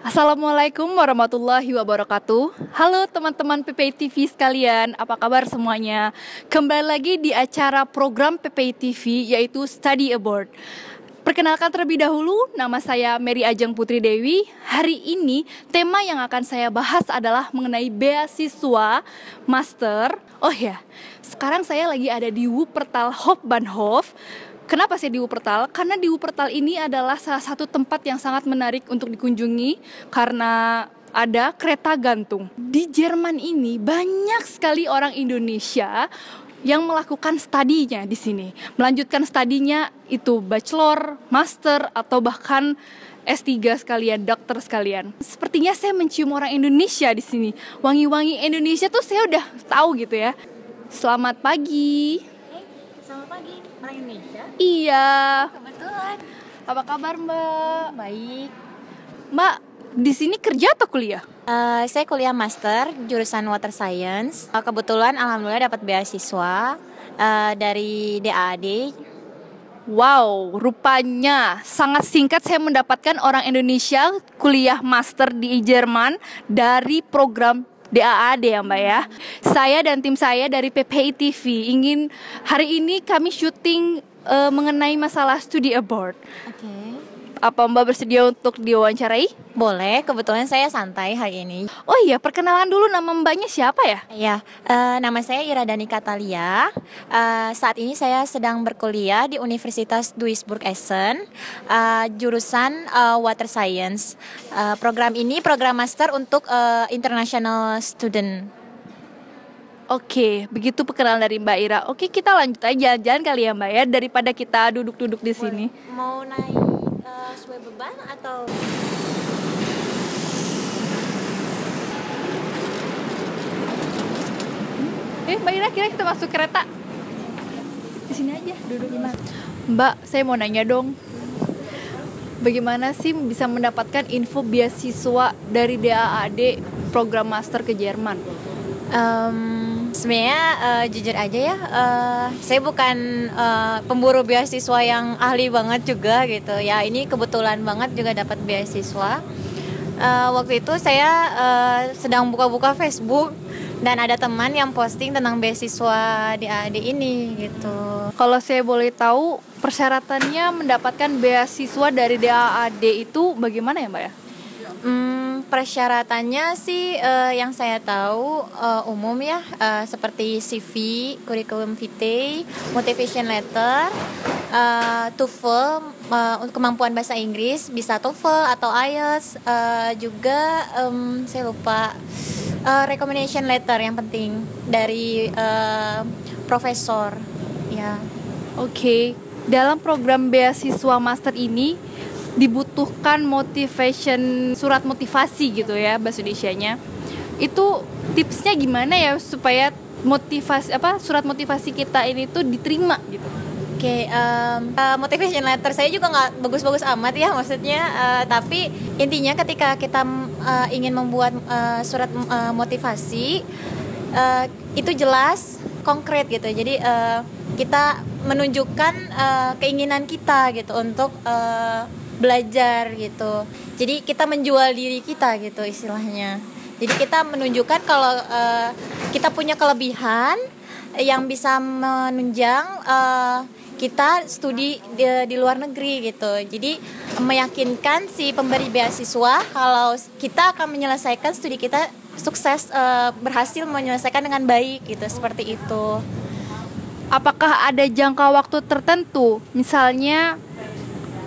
Assalamualaikum warahmatullahi wabarakatuh. Halo teman-teman PPI TV sekalian, apa kabar semuanya? Kembali lagi di acara program PPI TV yaitu Study Abroad. Perkenalkan terlebih dahulu, nama saya Mary Ajeng Putri Dewi. Hari ini tema yang akan saya bahas adalah mengenai beasiswa master. Oh ya, sekarang saya lagi ada di Wuppertal Hauptbahnhof. Kenapa sih di Wuppertal? Karena di Wuppertal ini adalah salah satu tempat yang sangat menarik untuk dikunjungi karena ada kereta gantung. Di Jerman ini banyak sekali orang Indonesia yang melakukan studinya di sini. Melanjutkan studinya itu bachelor, master, atau bahkan S3 sekalian, dokter sekalian. Sepertinya saya mencium orang Indonesia di sini. Wangi-wangi Indonesia tuh saya udah tahu gitu ya. Selamat pagi. Selamat pagi, orang Indonesia. Iya. Kebetulan. Apa kabar Mbak? Baik. Mbak, di sini kerja atau kuliah? Saya kuliah master jurusan Water Science. Kebetulan alhamdulillah dapat beasiswa dari DAAD. Wow, rupanya sangat singkat saya mendapatkan orang Indonesia kuliah master di Jerman dari program DAAD ya Mbak ya. Saya dan tim saya dari PPI TV ingin hari ini kami syuting mengenai masalah studi abroad. Oke. Apa Mbak bersedia untuk diwawancarai? Boleh, kebetulan saya santai hari ini. Oh iya, perkenalan dulu, nama Mbaknya siapa ya? Ya, nama saya Iradani Katalia. Saat ini saya sedang berkuliah di Universitas Duisburg Essen, jurusan Water Science. Program ini program master untuk international student. Oke, begitu perkenalan dari Mbak Ira. Oke, kita lanjut aja jalan-jalan kali ya Mbak ya, daripada kita duduk-duduk di sini. Mau naik sesuai beban atau? Mbak Ira, kira kita masuk kereta. Di sini aja, duduk gimana? Mbak, saya mau nanya dong. Bagaimana sih bisa mendapatkan info beasiswa dari DAAD program master ke Jerman? Sebenarnya jujur aja ya, saya bukan pemburu beasiswa yang ahli banget juga gitu ya. Ini kebetulan banget juga dapat beasiswa. Waktu itu saya sedang buka-buka Facebook dan ada teman yang posting tentang beasiswa DAAD ini gitu. Kalau saya boleh tahu, persyaratannya mendapatkan beasiswa dari DAAD itu bagaimana ya Mbak ya? Persyaratannya sih yang saya tahu umum ya, seperti CV, curriculum vitae, motivation letter, TOEFL untuk kemampuan bahasa Inggris, bisa TOEFL atau IELTS, juga saya lupa, recommendation letter yang penting dari profesor ya. Oke, dalam program beasiswa master ini dibutuhkan motivation, surat motivasi gitu ya bahasa Indonesianya. Itu tipsnya gimana ya supaya motivasi surat motivasi kita ini tuh diterima gitu? Oke, motivation letter saya juga nggak bagus-bagus amat ya maksudnya, tapi intinya ketika kita ingin membuat surat motivasi itu jelas, konkret gitu. Jadi kita menunjukkan keinginan kita gitu untuk belajar gitu. Jadi kita menjual diri kita gitu istilahnya. Jadi kita menunjukkan kalau kita punya kelebihan yang bisa menunjang kita studi di luar negeri gitu. Jadi meyakinkan si pemberi beasiswa kalau kita akan menyelesaikan studi kita sukses, berhasil menyelesaikan dengan baik gitu, seperti itu. Apakah ada jangka waktu tertentu? Misalnya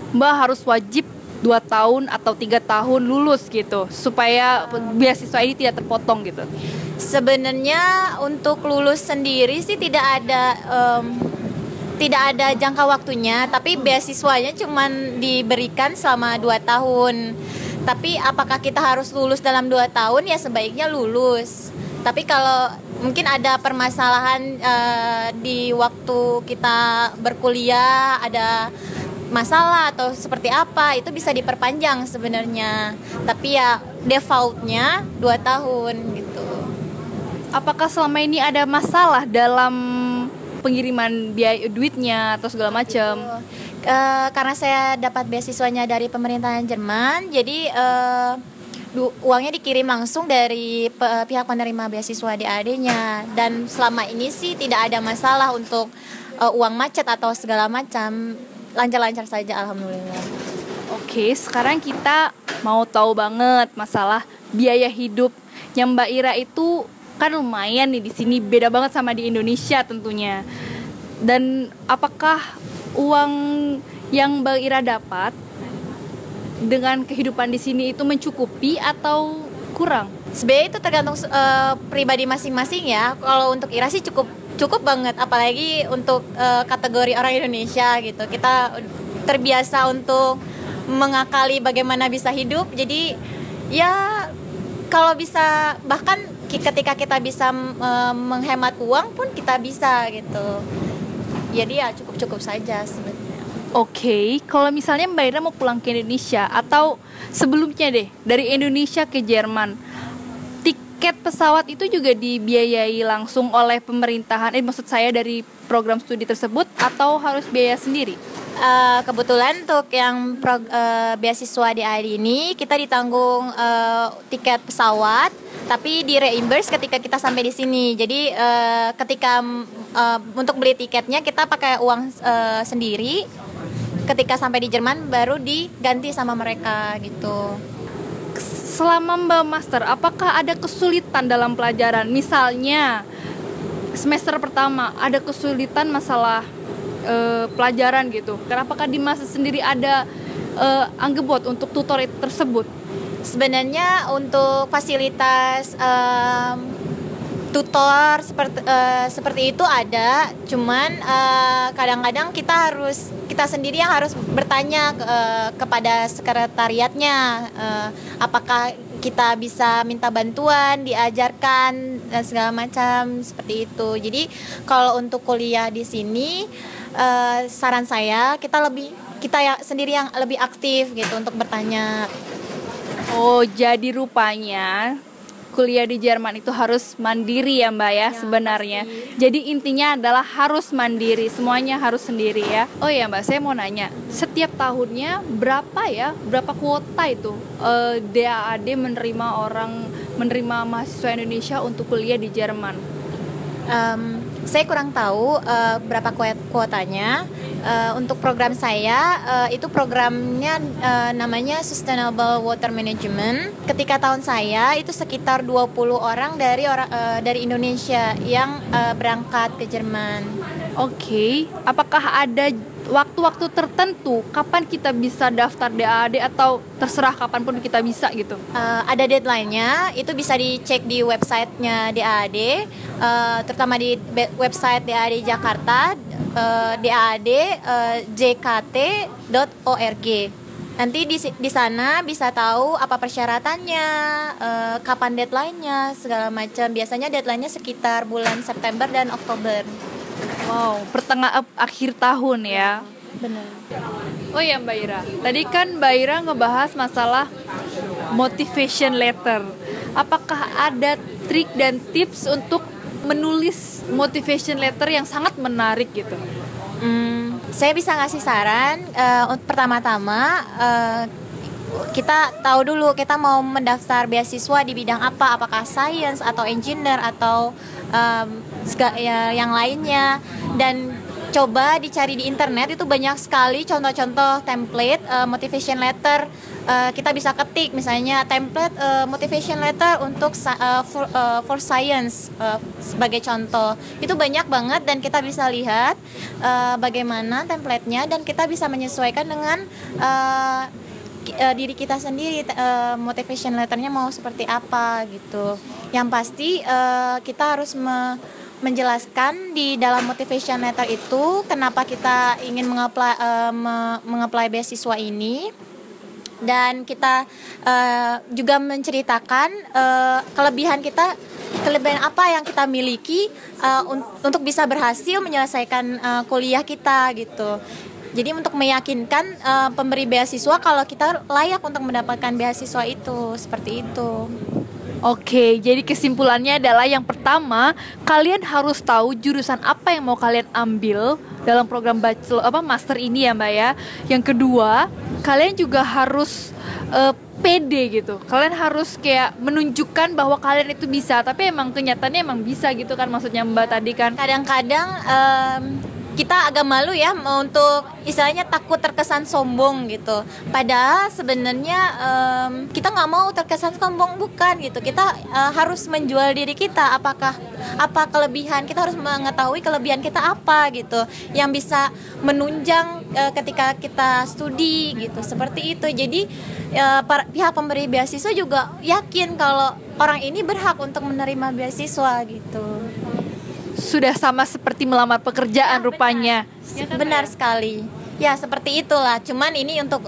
Mbak harus wajib 2 tahun atau 3 tahun lulus gitu supaya beasiswa ini tidak terpotong gitu. Sebenarnya untuk lulus sendiri sih tidak ada jangka waktunya, tapi beasiswanya cuma diberikan selama 2 tahun. Tapi apakah kita harus lulus dalam 2 tahun? Ya sebaiknya lulus. Tapi kalau mungkin ada permasalahan di waktu kita berkuliah, ada masalah atau seperti apa, itu bisa diperpanjang sebenarnya. Tapi ya defaultnya 2 tahun gitu. Apakah selama ini ada masalah dalam pengiriman biaya duitnya atau segala macam? Karena saya dapat beasiswanya dari pemerintahan Jerman, jadi uangnya dikirim langsung dari pihak penerima beasiswa DAAD-nya. Dan selama ini sih tidak ada masalah untuk uang macet atau segala macam, lancar-lancar saja alhamdulillah. Oke, sekarang kita mau tahu banget masalah biaya hidup yang Mbak Ira itu kan lumayan nih di sini, beda banget sama di Indonesia tentunya. Dan apakah uang yang Mbak Ira dapat dengan kehidupan di sini itu mencukupi atau kurang? Sebenarnya itu tergantung pribadi masing-masing ya. Kalau untuk Ira sih cukup banget, apalagi untuk kategori orang Indonesia gitu. Kita terbiasa untuk mengakali bagaimana bisa hidup. Jadi ya kalau bisa, bahkan ketika kita bisa menghemat uang pun kita bisa gitu. Jadi ya cukup saja sebenarnya. Oke, kalau misalnya Mbak Ira mau pulang ke Indonesia atau sebelumnya deh dari Indonesia ke Jerman, tiket pesawat itu juga dibiayai langsung oleh pemerintahan, maksud saya dari program studi tersebut, atau harus biaya sendiri? Kebetulan untuk yang beasiswa DAAD ini kita ditanggung tiket pesawat, tapi di reimburse ketika kita sampai di sini. Jadi ketika untuk beli tiketnya kita pakai uang sendiri. Ketika sampai di Jerman baru diganti sama mereka gitu. Selama Mbak master, apakah ada kesulitan dalam pelajaran? Misalnya semester pertama ada kesulitan masalah pelajaran gitu. Apakah di masa sendiri ada anggebot untuk tutor tersebut? Sebenarnya untuk fasilitas tutor seperti itu ada, cuman kadang-kadang kita sendiri yang harus bertanya kepada sekretariatnya, apakah kita bisa minta bantuan, diajarkan dan segala macam seperti itu. Jadi kalau untuk kuliah di sini, saran saya kita sendiri yang lebih aktif gitu untuk bertanya. Oh, jadi rupanya kuliah di Jerman itu harus mandiri ya Mbak ya sebenarnya. Pasti. Jadi intinya adalah harus mandiri, semuanya harus sendiri ya. Oh ya Mbak, saya mau nanya, setiap tahunnya berapa kuota itu DAAD menerima mahasiswa Indonesia untuk kuliah di Jerman? Saya kurang tahu berapa kuotanya. Untuk program saya itu programnya namanya Sustainable Water Management. Ketika tahun saya itu sekitar 20 orang dari Indonesia yang berangkat ke Jerman. Oke. Apakah ada waktu-waktu tertentu kapan kita bisa daftar DAAD atau terserah kapanpun kita bisa gitu? Ada deadline-nya, itu bisa dicek di websitenya DAAD, terutama di website DAAD Jakarta, daad.jkt.org. Nanti di sana bisa tahu apa persyaratannya, kapan deadline-nya, segala macam. Biasanya deadline-nya sekitar bulan September dan Oktober. Wow, akhir tahun ya. Benar. Oh ya Mbak Ira, tadi kan Mbak Ira ngebahas masalah motivation letter. Apakah ada trik dan tips untuk menulis motivation letter yang sangat menarik gitu? Saya bisa ngasih saran. Pertama-tama kita tahu dulu kita mau mendaftar beasiswa di bidang apa, apakah science atau engineer atau yang lainnya, dan coba dicari di internet, itu banyak sekali contoh-contoh template motivation letter. Kita bisa ketik misalnya template motivation letter untuk for science sebagai contoh. Itu banyak banget dan kita bisa lihat bagaimana template-nya dan kita bisa menyesuaikan dengan diri kita sendiri, motivation letternya mau seperti apa gitu. Yang pasti kita harus menjelaskan di dalam motivation letter itu kenapa kita ingin mengapply beasiswa ini, dan kita juga menceritakan kelebihan apa yang kita miliki untuk bisa berhasil menyelesaikan kuliah kita gitu. Jadi untuk meyakinkan pemberi beasiswa kalau kita layak untuk mendapatkan beasiswa itu, seperti itu. Oke, jadi kesimpulannya adalah yang pertama, kalian harus tahu jurusan apa yang mau kalian ambil dalam program master ini ya Mbak ya. Yang kedua, kalian juga harus pede gitu. Kalian harus kayak menunjukkan bahwa kalian itu bisa, tapi emang kenyataannya emang bisa gitu kan, maksudnya Mbak tadi kan. Kadang-kadang kita agak malu ya untuk istilahnya takut terkesan sombong gitu. Padahal sebenarnya kita nggak mau terkesan sombong, bukan gitu. Kita harus menjual diri kita. Apa kelebihan kita, harus mengetahui kelebihan kita apa gitu, yang bisa menunjang ketika kita studi gitu. Seperti itu. Jadi pihak pemberi beasiswa juga yakin kalau orang ini berhak untuk menerima beasiswa gitu. Sudah sama seperti melamar pekerjaan rupanya. Benar sekali. Ya seperti itulah. Cuman ini untuk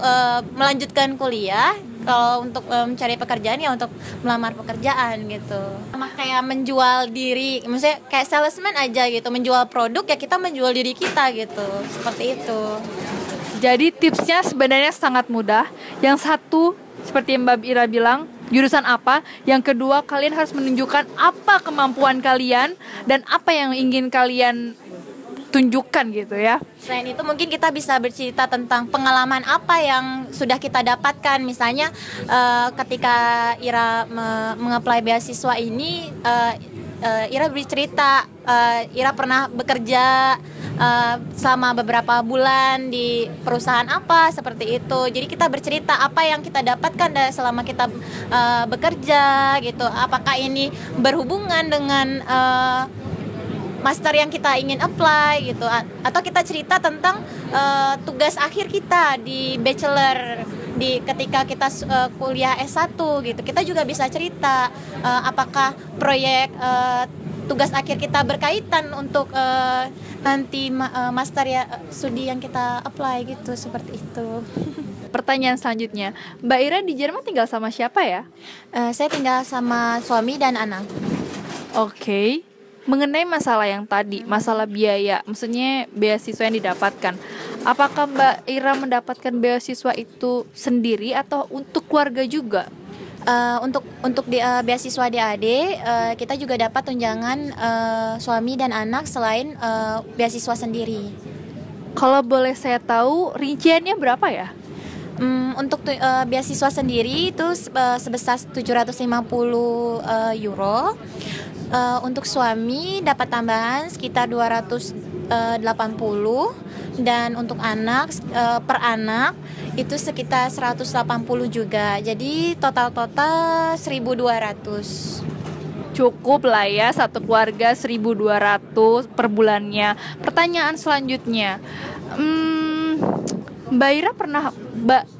melanjutkan kuliah. Kalau untuk mencari pekerjaan ya untuk melamar pekerjaan gitu. Sama kayak menjual diri, maksudnya kayak salesman aja gitu. Menjual produk ya kita menjual diri kita gitu. Seperti itu. Jadi tipsnya sebenarnya sangat mudah. Yang satu seperti yang Mbak Ira bilang, jurusan apa. Yang kedua, kalian harus menunjukkan apa kemampuan kalian dan apa yang ingin kalian tunjukkan gitu ya. Selain itu mungkin kita bisa bercerita tentang pengalaman apa yang sudah kita dapatkan. Misalnya ketika Ira mengapply beasiswa ini, Ira bercerita Ira pernah bekerja selama beberapa bulan di perusahaan apa, seperti itu. Jadi kita bercerita apa yang kita dapatkan selama kita bekerja gitu. Apakah ini berhubungan dengan master yang kita ingin apply gitu, atau kita cerita tentang tugas akhir kita di bachelor, ketika kita kuliah S1 gitu. Kita juga bisa cerita apakah proyek tugas akhir kita berkaitan untuk nanti master ya studi yang kita apply gitu, seperti itu. Pertanyaan selanjutnya, Mbak Ira di Jerman tinggal sama siapa ya? Saya tinggal sama suami dan anak. Oke. Mengenai masalah yang tadi, masalah biaya, maksudnya beasiswa yang didapatkan, apakah Mbak Ira mendapatkan beasiswa itu sendiri atau untuk keluarga juga? Untuk beasiswa DAD, kita juga dapat tunjangan suami dan anak selain beasiswa sendiri. Kalau boleh saya tahu rinciannya berapa ya? Untuk beasiswa sendiri itu sebesar 750 euro. Untuk suami dapat tambahan sekitar 280, dan untuk anak per anak itu sekitar 180 juga. Jadi total 1.200. Cukup lah ya, satu keluarga 1.200 per bulannya. Pertanyaan selanjutnya, Mbak Ira pernah,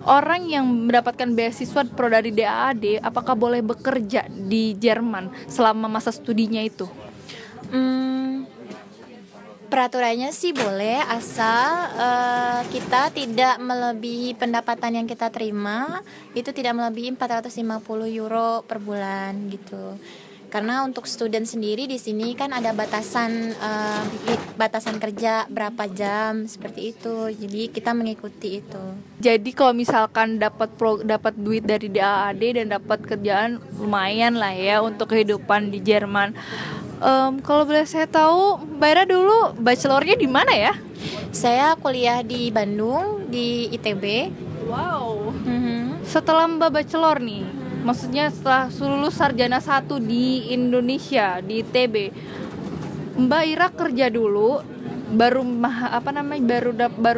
orang yang mendapatkan beasiswa pro dari DAAD, apakah boleh bekerja di Jerman selama masa studinya itu? Peraturannya sih boleh, asal kita tidak melebihi pendapatan yang kita terima, itu tidak melebihi 450 euro per bulan gitu. Karena untuk student sendiri di sini kan ada batasan kerja berapa jam, seperti itu. Jadi kita mengikuti itu. Jadi kalau misalkan dapat duit dari DAAD dan dapat kerjaan, lumayan lah ya untuk kehidupan di Jerman. Kalau boleh saya tahu, Mbak Ira dulu bachelornya di mana ya? Saya kuliah di Bandung, di ITB. Wow. Setelah Mbak bachelor nih, maksudnya setelah lulus sarjana 1 di Indonesia, di ITB, Mbak Ira kerja dulu baru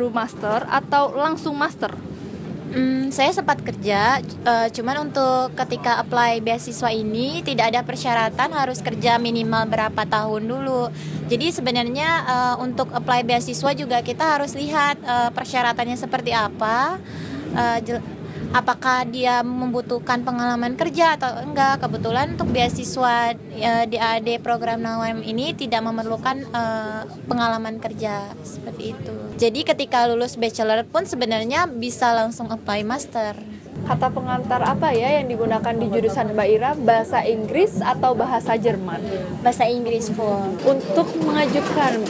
master atau langsung master? Saya sempat kerja, cuman untuk ketika apply beasiswa ini tidak ada persyaratan harus kerja minimal berapa tahun dulu. Jadi sebenarnya untuk apply beasiswa juga kita harus lihat persyaratannya seperti apa, apakah dia membutuhkan pengalaman kerja atau enggak. Kebetulan untuk beasiswa DAD program NAWM ini tidak memerlukan pengalaman kerja, seperti itu. Jadi ketika lulus bachelor pun sebenarnya bisa langsung apply master. Kata pengantar apa ya yang digunakan di jurusan Mbak Ira? Bahasa Inggris atau bahasa Jerman? Bahasa Inggris full. Untuk mengajukan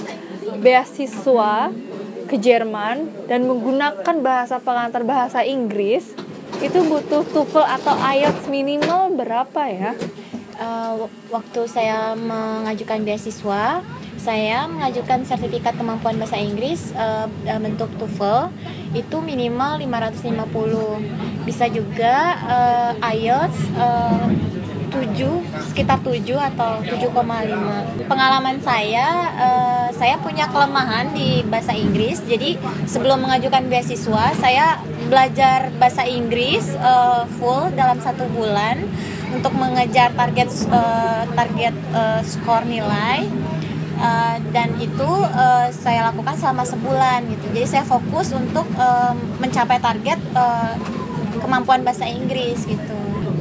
beasiswa ke Jerman dan menggunakan bahasa pengantar bahasa Inggris, itu butuh TOEFL atau IELTS minimal berapa ya? Waktu saya mengajukan beasiswa, saya mengajukan sertifikat kemampuan bahasa Inggris dalam bentuk TOEFL. itu minimal 550. Bisa juga IELTS 7, sekitar 7 atau 7,5. Pengalaman saya punya kelemahan di bahasa Inggris. Jadi sebelum mengajukan beasiswa, saya belajar bahasa Inggris full dalam 1 bulan untuk mengejar target skor nilai. Dan itu saya lakukan selama sebulan gitu. Jadi saya fokus untuk mencapai target kemampuan bahasa Inggris gitu.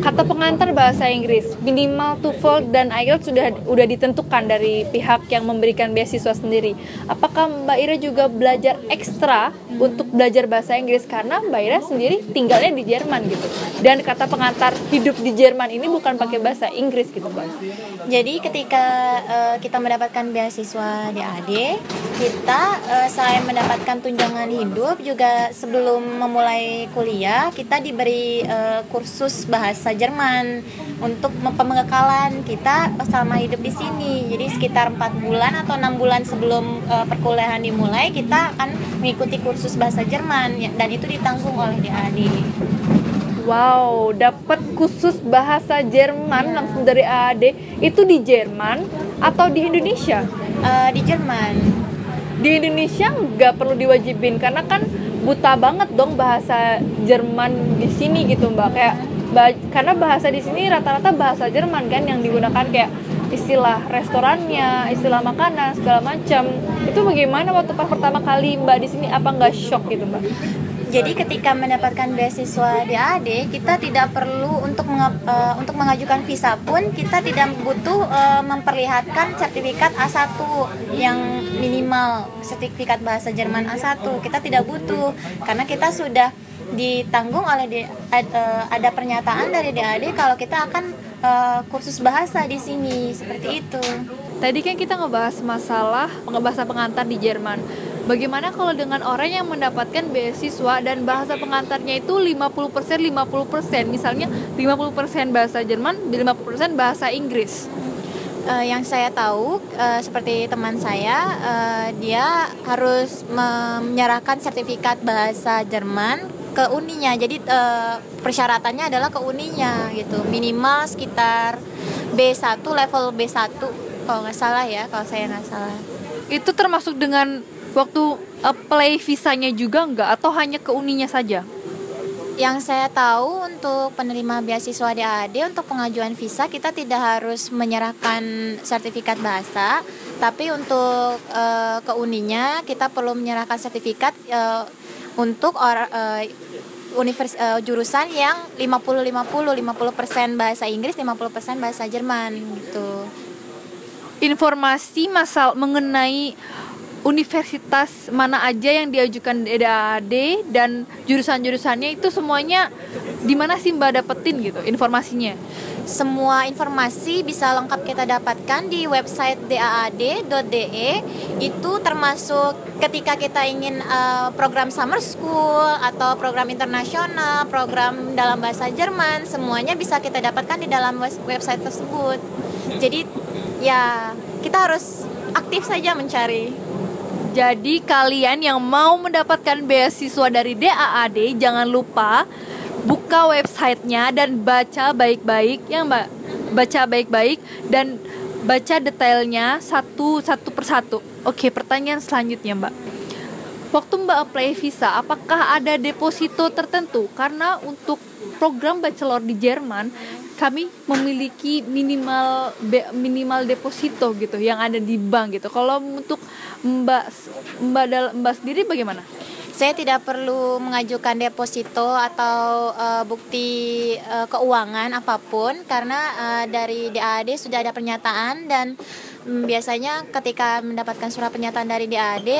Kata pengantar bahasa Inggris, minimal TOEFL dan IELTS sudah ditentukan dari pihak yang memberikan beasiswa sendiri. Apakah Mbak Ira juga belajar ekstra untuk belajar bahasa Inggris karena Mbak Ira sendiri tinggalnya di Jerman gitu. Dan kata pengantar hidup di Jerman ini bukan pakai bahasa Inggris gitu, Mbak. Jadi ketika kita mendapatkan beasiswa DAD, kita selain mendapatkan tunjangan hidup juga sebelum memulai kuliah kita diberi kursus bahasa Jerman untuk pembekalan kita selama hidup di sini. Jadi sekitar 4 bulan atau 6 bulan sebelum perkuliahan dimulai kita akan mengikuti kursus bahasa Jerman dan itu ditanggung oleh DAD. Wow, dapat khusus bahasa Jerman langsung dari AAD. Itu di Jerman atau di Indonesia? Di Jerman. Di Indonesia nggak perlu diwajibin karena kan buta banget dong bahasa Jerman di sini gitu, Mbak. Kayak karena bahasa di sini rata-rata bahasa Jerman kan yang digunakan, kayak istilah restorannya, istilah makanan segala macam. Itu bagaimana waktu pertama kali Mbak di sini, apa nggak shock gitu, Mbak? Jadi ketika mendapatkan beasiswa DAD, kita tidak perlu untuk mengajukan visa pun kita tidak butuh memperlihatkan sertifikat A1 yang minimal, sertifikat bahasa Jerman A1. Kita tidak butuh karena kita sudah ditanggung oleh ada pernyataan dari DAD kalau kita akan kursus bahasa di sini, seperti itu. Tadi kan kita ngebahas masalah bahasa pengantar di Jerman. Bagaimana kalau dengan orang yang mendapatkan beasiswa dan bahasa pengantarnya itu 50%, 50%, misalnya 50% bahasa Jerman, 50% bahasa Inggris? Yang saya tahu seperti teman saya, dia harus menyerahkan sertifikat bahasa Jerman ke uninya. Jadi persyaratannya adalah ke uninya gitu. Minimal sekitar B1, level B1 kalau nggak salah ya, kalau saya nggak salah. Itu termasuk dengan waktu apply visanya juga nggak, atau hanya ke uninya saja? Yang saya tahu untuk penerima beasiswa DAD untuk pengajuan visa kita tidak harus menyerahkan sertifikat bahasa, tapi untuk ke uninya kita perlu menyerahkan sertifikat untuk jurusan yang 50% bahasa Inggris, 50% bahasa Jerman gitu. Informasi mengenai universitas mana aja yang diajukan DAD dan jurusan-jurusannya itu semuanya di mana sih Mbak dapetin gitu informasinya? Semua informasi bisa lengkap kita dapatkan di website daad.de. Itu termasuk ketika kita ingin program summer school atau program internasional, program dalam bahasa Jerman, semuanya bisa kita dapatkan di dalam website tersebut. Jadi ya kita harus aktif saja mencari. Jadi kalian yang mau mendapatkan beasiswa dari DAAD jangan lupa buka websitenya dan baca baik-baik ya Mbak, baca baik-baik dan baca detailnya satu persatu. Oke, pertanyaan selanjutnya Mbak, waktu Mbak apply visa apakah ada deposito tertentu? Karena untuk program bachelor di Jerman kami memiliki minimal deposito gitu yang ada di bank gitu. Kalau untuk Mbak sendiri bagaimana? Saya tidak perlu mengajukan deposito atau bukti keuangan apapun karena dari DAD sudah ada pernyataan dan biasanya ketika mendapatkan surat pernyataan dari DAD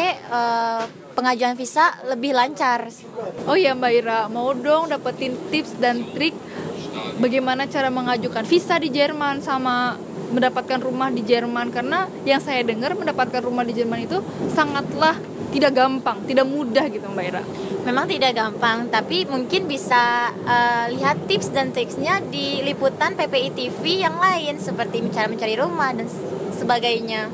pengajuan visa lebih lancar. Oh ya Mbak Ira, mau dong dapetin tips dan trik bagaimana cara mengajukan visa di Jerman sama mendapatkan rumah di Jerman, karena yang saya dengar mendapatkan rumah di Jerman itu sangatlah tidak gampang, tidak mudah gitu Mbak Ira. Memang tidak gampang, tapi mungkin bisa lihat tips dan triksnya di liputan PPI TV yang lain seperti cara mencari rumah dan sebagainya.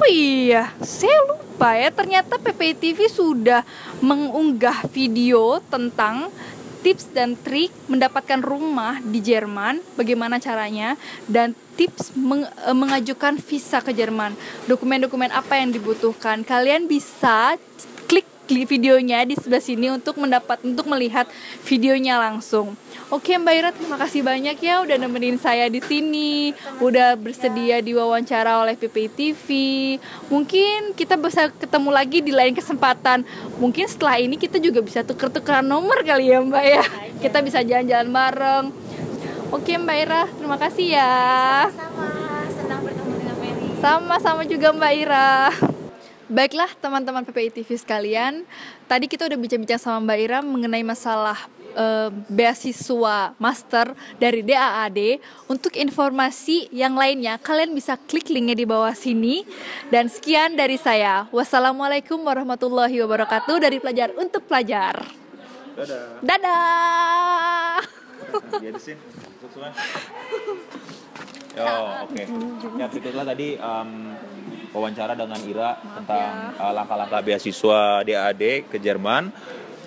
Oh iya, saya lupa lupa ya, ternyata PPI TV sudah mengunggah video tentang tips dan trik mendapatkan rumah di Jerman, bagaimana caranya, dan tips mengajukan visa ke Jerman. Dokumen-dokumen apa yang dibutuhkan. Kalian bisa klik videonya di sebelah sini untuk melihat videonya langsung. Oke Mbak Ira, terima kasih banyak ya udah nemenin saya di sini, udah bersedia diwawancara oleh PPI TV. Mungkin kita bisa ketemu lagi di lain kesempatan. Mungkin setelah ini kita juga bisa tuker-tukeran nomor kali ya Mbak ya. Kita bisa jalan-jalan bareng. Oke Mbak Ira, terima kasih ya. Sama-sama, senang bertemu dengan Mary. Sama-sama juga Mbak Ira. Baiklah teman-teman PPI TV sekalian, tadi kita udah bincang-bincang sama Mbak Ira mengenai masalah beasiswa master dari DAAD. Untuk informasi yang lainnya kalian bisa klik linknya di bawah sini. Dan sekian dari saya. Wassalamualaikum warahmatullahi wabarakatuh, dari pelajar untuk pelajar. Dadah. Oke. Ya, berikutlah tadi wawancara dengan Ira tentang langkah-langkah beasiswa DAAD ke Jerman.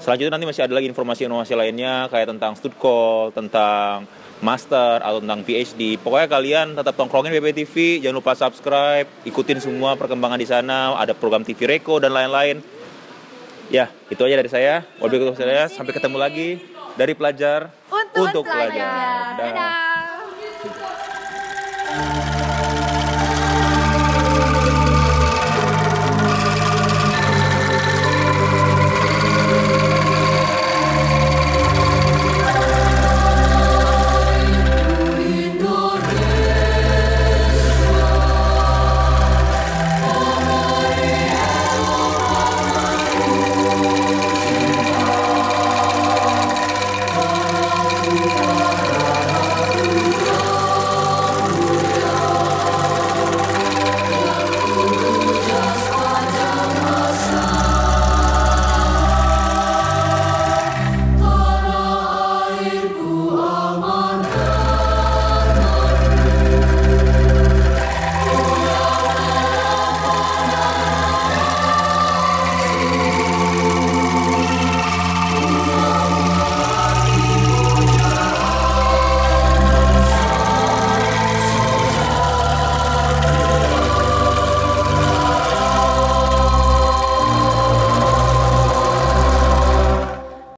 Selanjutnya nanti masih ada lagi informasi-informasi lainnya kayak tentang Studcall, tentang master atau tentang PhD. Pokoknya kalian tetap tongkrongin PPI TV, jangan lupa subscribe, ikutin semua perkembangan di sana, ada program TV Reko dan lain-lain. Ya, itu aja dari saya. Sampai ketemu lagi dari pelajar untuk pelajar. Dadah.